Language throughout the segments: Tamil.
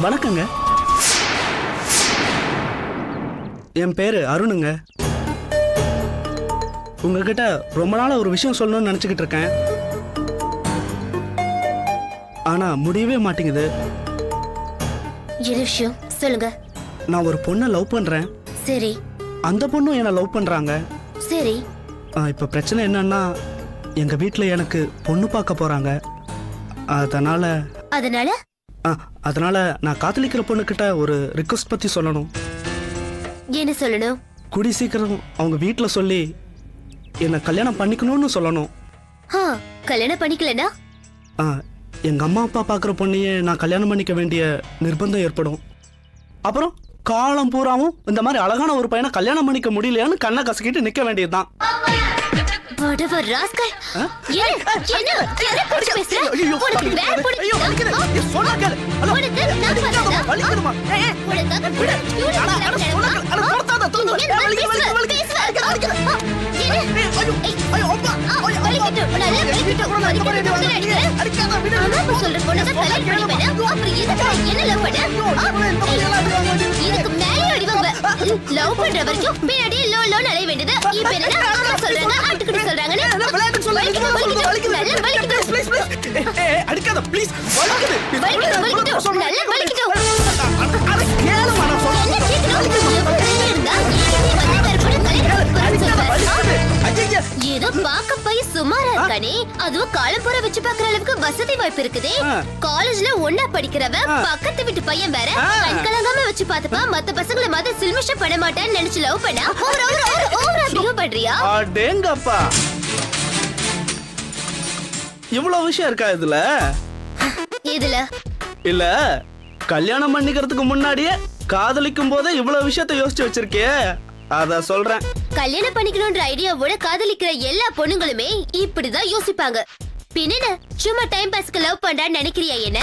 வணக்கங்க. என் பேரு அருணுங்க. உங்ககிட்ட ரொம்ப நாளா ஒரு விஷயம் சொல்லணும்னு நினைச்சுக்கிட்டு இருக்கேன். ஆனா முடியவே மாட்டேங்குது. என்ன விஷயம் சொல்லுங்க. நான் ஒரு பொண்ணை லவ் பண்றேன். சரி. அந்த பொண்ணும் என்ன லவ் பண்றாங்க. சரி. இப்ப பிரச்சனை என்னன்னா, எங்க வீட்டுல எனக்கு பொண்ணு பார்க்க போறாங்க. அதனால நான் காதலிக்கிற பொண்ணுகிட்ட ஒரு ரிக்வெஸ்ட் பத்தி சொல்லணும். என்ன சொல்லணும்? கூடி சீக்கிரம் அவங்க வீட்டுல சொல்லி என்ன கல்யாணம் பண்ணிக்கணும்னு சொல்லணும். கல்யாணம் பண்ணிக்கலனா எங்க அம்மா அப்பா பாக்குற பொண்ணையே நான் கல்யாணம் பண்ணிக்க வேண்டிய நிர்பந்தம் ஏற்படும். அப்புறம் காலம் பூராவும் இந்த மாதிரி அழகான ஒரு பையனை கல்யாணம் பண்ணிக்க முடியலையான்னு கண்ணை கசக்கிட்டு நிக்க வேண்டியதுதான். லவ் பண்ற வரைக்கும் பின்னாடியே லோ லோ அலைய வேண்டியது. இப்ப என்ன அம்மா சொல்றாங்க, ஆட்டுக்குட்டி சொல்றாங்கன்னு அடிக்காத ப்ளீஸ். ஏதோ பாக்க போய் சுமாரா இருக்கானே, அதுவும் காலம்புற வச்சு பாக்குற அளவுக்கு வசதி வாய்ப்பு இருக்குதே. காலேஜ்ல ஒன்னா படிக்கிறவ பக்கத்து வீட்டு பையன் வேற கண்கலங்காம வச்சு பாத்துப்பா. மத்த பசங்களை மாதிரி சில்மிஷம் பண்ண மாட்டான்னு நினைச்சு லவ் பண்ணா ஓவரா பிஹேவ் பண்றியா? அடேங்கப்பா, இவ்வளவு விஷயம் இருக்கா இதுல? இல்ல கல்யாணம் பண்ணிக்கிறதுக்கு முன்னாடியே காதலிக்கும் போதே இவ்வளவு விஷயத்தை யோசிச்சு வச்சிருக்கே, அத சொல்றேன். கல்யாணம் பண்ணிக்கணும்ன்ற ஐடியாவோட காதலிக்கிற எல்லா பொண்ணுங்களுமே இப்படிதான் யோசிப்பாங்க. பின்ன சும்மா டைம் பாஸ்க்கு லவ் பண்றான்னு நினைக்கிறியா? என்ன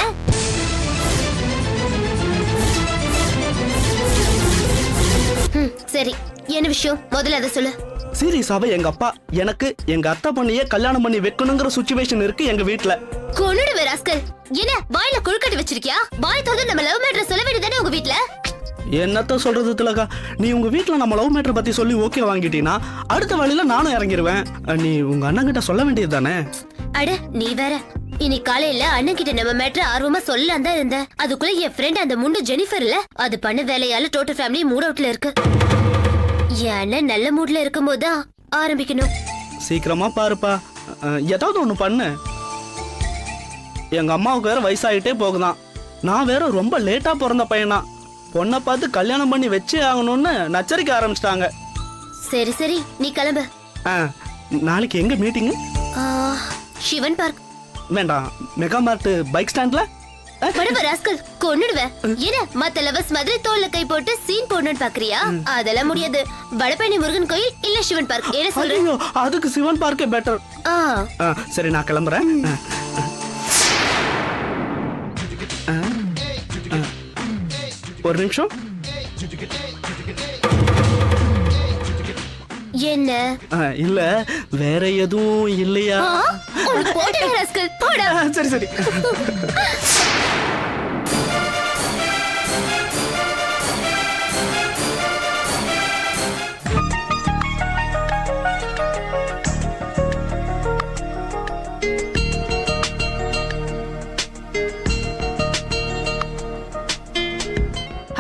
சரி, என்ன விஷயம் முதல்ல அத சொல்லு. சீரியஸாவே எங்க அப்பா எனக்கு எங்க அத்தை பொண்ணையே கல்யாணம் பண்ணி வைக்கணுங்கிற சிச்சுவேஷன் இருக்கு எங்க வீட்ல. கொன்னுடுவே ராஸ்கல். என்ன வாயில குழுக்கட்டி வச்சிருக்கியா? வாய் திறந்து நம்ம லவ் மேட்டர் சொல்ல வேண்டியதானே உங்க வீட்ல. என்னத்த சொல்றது திலகா, நீ உங்க வீட்ல நம்ம லவ் மேட்டர் பத்தி சொல்லி ஓகே வாங்கிட்டீனா அடுத்த வழியில நானும் இறங்கிடுவேன். நீ உங்க அண்ணன் கிட்ட சொல்ல வேண்டியது தானே. அட நீ வேற. இன்னைக்கு காலையில அண்ணன் கிட்ட நம்ம மேட்டர் ஆர்வமா சொல்லலாம் தான் இருந்தேன். அதுக்குள்ள என் ஃப்ரெண்ட் அந்த முண்டு ஜெனிஃபர்ல அது பண்ண வேலையால டோட்டல் ஃபேமிலி மூட் அவுட்ல இருக்கு. என் அண்ணன் நல்ல மூட்ல இருக்கும் போதுதான் ஆரம்பிக்கணும். சீக்கிரமா பாருப்பா, ஏதாவது ஒண்ணு பண்ணு. எங்க அம்மாவுக்கு வேற வயசாயிட்டே போகுதான். நான் வேற ரொம்ப லேட்டா பிறந்த பையனா. பொண்ணை பார்த்து கல்யாணம் பண்ணி வச்சே ஆகணும்னு நச்சரிக்க ஆரம்பிச்சிட்டாங்க. சரி சரி, நீ கிளம்பு. நாளைக்கு எங்க மீட்டிங்? சிவன் பார்க். வேண்டாம், மெகா மார்ட் பைக் ஸ்டாண்ட்ல. கொன்னுடுவேன். என்ன மத்த லவர்ஸ் மாதிரி தோல்ல கை போட்டு சீன் போடணும்னு பாக்குறியா? அதெல்லாம் முடியாது. வடபழனி முருகன் கோயில் இல்ல சிவன் பார்க். என்ன சொல்றீங்க? அதுக்கு சிவன் பார்க்கே பெட்டர். சரி, நான் கிளம்புறேன். ஒரு நிமிஷம். என்ன? இல்ல வேற எதுவும் இல்லையா? சரி சரி.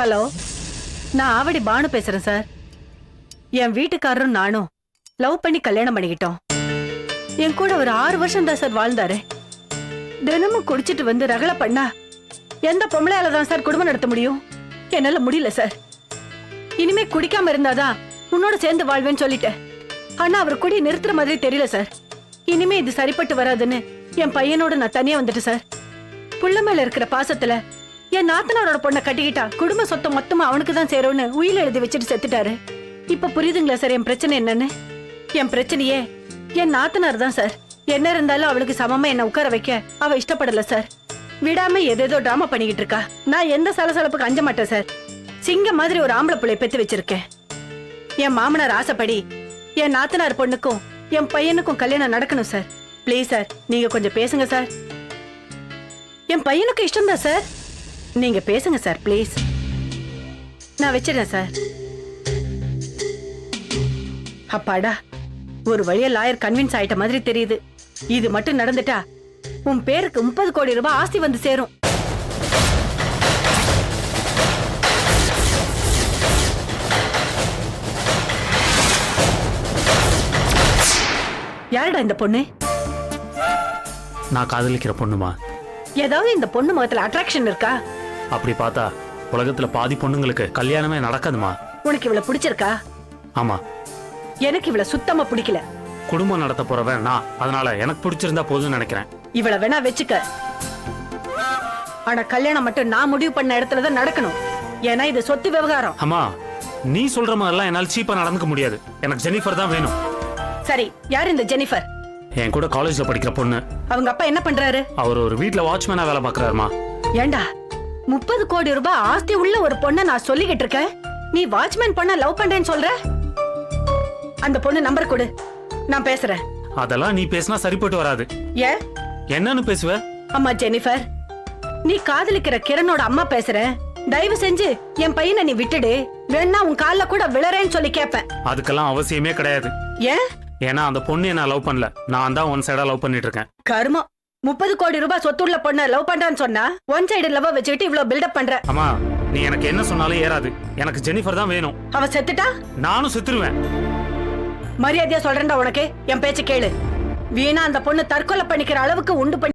ஹலோ, நான் ஆவடி பானு பேசுறேன் சார். என் வீட்டுக்காரரும் நானும் லவ் பண்ணி கல்யாணம் பண்ணிக்கிட்டோம். என் கூட ஒரு 6 வருஷம் தான் சார் வாழ்ந்தாரு. தினமும் குடிச்சிட்டு வந்து ரகலை பண்ணா எந்த பொம்பளையால தான் சார் குடும்பம் நடத்த முடியும்? என்னால முடியல சார். இனிமே குடிக்காம இருந்தாதான் உன்னோட சேர்ந்து வாழ்வேன்னு சொல்லிட்டேன். ஆனா அவர் குடி நிறுத்துற மாதிரி தெரியல சார். இனிமே இது சரிப்பட்டு வராதுன்னு என் பையனோட நான் தனியா வந்துட்டேன் சார். புள்ள மேல இருக்கிற பாசத்துல என் நாத்தனாரோட பொண்ணை கட்டிக்கிட்டா குடும்ப சொத்தை மொத்தமா அவனுக்கு தான் சேரும்னு உயில எழுதி வச்சுட்டு செத்துட்டாரு. இப்ப புரியுதுங்களா சார் என் பிரச்சனை என்னன்னு? என் பிரச்சனையே என் நாத்தனார் தான் சார். என்ன இருந்தாலும் அவளுக்கு சமமா என்ன உட்கார வைக்க அவ இஷ்டப்படல சார். விடாம ஏதேதோ டிராமா பண்ணிக்கிட்டு இருக்கா. நான் எந்த சலசலப்புக்கு அஞ்ச மாட்டேன் சார். சிங்க மாதிரி ஒரு ஆம்பளை பிள்ளை பெத்து வச்சிருக்கேன். என் மாமனார் ஆசைப்படி என் நாத்தனார் பொண்ணுக்கும் என் பையனுக்கும் கல்யாணம் நடக்கணும் சார். ப்ளீஸ் சார், நீங்க கொஞ்சம் பேசுங்க சார். என் பையனுக்கு இஷ்டம் தான் சார். நீங்க பேசுங்க சார் ப்ளீஸ். நான் வச்சிடறேன் சார். அப்பாடா, ஒரு வழியா லாயர் கன்வின்ஸ் ஆயிட்ட மாதிரி தெரியுது. இது மட்டும் நடந்துட்டா உன் பேருக்கு 30 கோடி ரூபாய் ஆஸ்தி வந்து சேரும். யாருடா இந்த பொண்ணு? நான் காதலிக்கிற பொண்ணுமா? ஏதாவது இந்த பொண்ணு முகத்துல அட்ராக்ஷன் இருக்கா? அப்படி பார்த்தா உலகத்துல பாதி பொண்ணுங்களுக்கு கல்யாணமே நடக்காதுமா. உனக்கு இவள பிடிச்சிருக்கா? ஆமா. எனக்கு இவள சுத்தமா பிடிக்கல. குடும்பம் நடத்த போறவன் நான், அதனால எனக்கு பிடிச்சிருந்தா போதும்னு நினைக்கிறேன். இவள வேணா வச்சுக்க, ஆனா கல்யாணம் மட்டும் நான் முடிவு பண்ண இடத்துலதான் நடக்கணும். ஏன்னா இது சொத்து விவகாரம். அம்மா, நீ சொல்ற மாதிரிலாம் என்னால சீப்பா நடந்துக்க முடியாது. எனக்கு ஜெனிஃபர் தான் வேணும். சரி, யார் இந்த ஜெனிஃபர்? என் கூட காலேஜ்ல படிக்கிற பொண்ணு. அவங்க அப்பா என்ன பண்றாரு? அவர் ஒரு வீட்ல வாட்ச்மேனா வேலை பாக்குறாருமா. ஏண்டா, 30 கோடி ரூபாய் ஆஸ்தி உள்ள ஒரு பொண்ணை நான் சொல்லிக்கிட்டு இருக்கேன். நீ வாட்ச்மேன் பொண்ண லவ் பண்றேன்னு சொல்ற? அந்த பொண்ணு நம்பர் கொடு, நான் பேசுறேன். அதெல்லாம் நீ பேசினா சரிப்பட்டு வராது. ஏன்? என்னன்னு பேசுவ? அம்மா ஜெனிஃபர், நீ காதலிக்கிற கிரணோட அம்மா பேசுறேன். தயவு செஞ்சு என் பையனை நீ விட்டுடு. வேணா உன் கால்ல கூட விழறேன்னு சொல்லி கேட்பேன். அதுக்கெல்லாம் அவசியமே கிடையாது. ஏன்? ஏன்னா அந்த பொண்ணு என்ன லவ் பண்ணல, நான் தான் ஒன் சைடா லவ் பண்ணிட்டு இருக்கேன். கர்மம், 30 கோடி ரூபாய் சொத்துள்ள பொண்ண லவ் பண்றான்னு சொன்னா ஒன் சைடு லவ் வச்சுக்கிட்டு இவ்வளவு பில்டப் பண்ற. அம்மா, நீ எனக்கு என்ன சொன்னாலும் ஏறாது. எனக்கு ஜெனிஃபர் தான் வேணும். அவ செத்துட்டா நானும் செத்துருவேன். மரியாதையா சொல்றேன்டா உனக்கு. என் பேச்சு கேளு. வீணா அந்த பொண்ணு தற்கொலை பண்ணிக்கிற அளவுக்கு உண்டு பண்ணி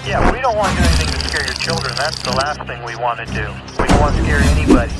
Yeah, we don't want to do anything to scare your children. That's the last thing we want to do. We don't want to scare anybody.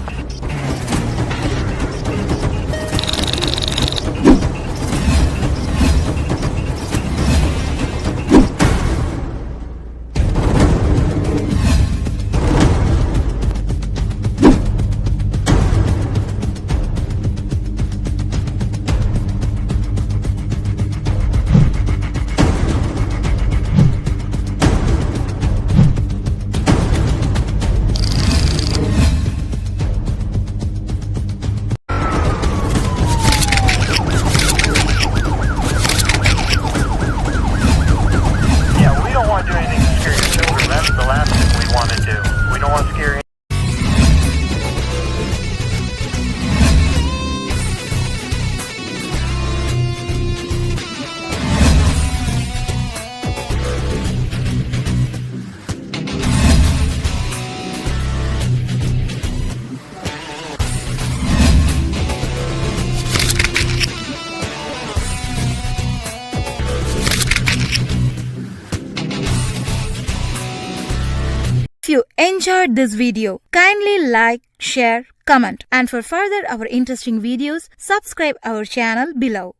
you enjoyed this video, kindly like, share, comment, and for further our interesting videos, subscribe our channel below.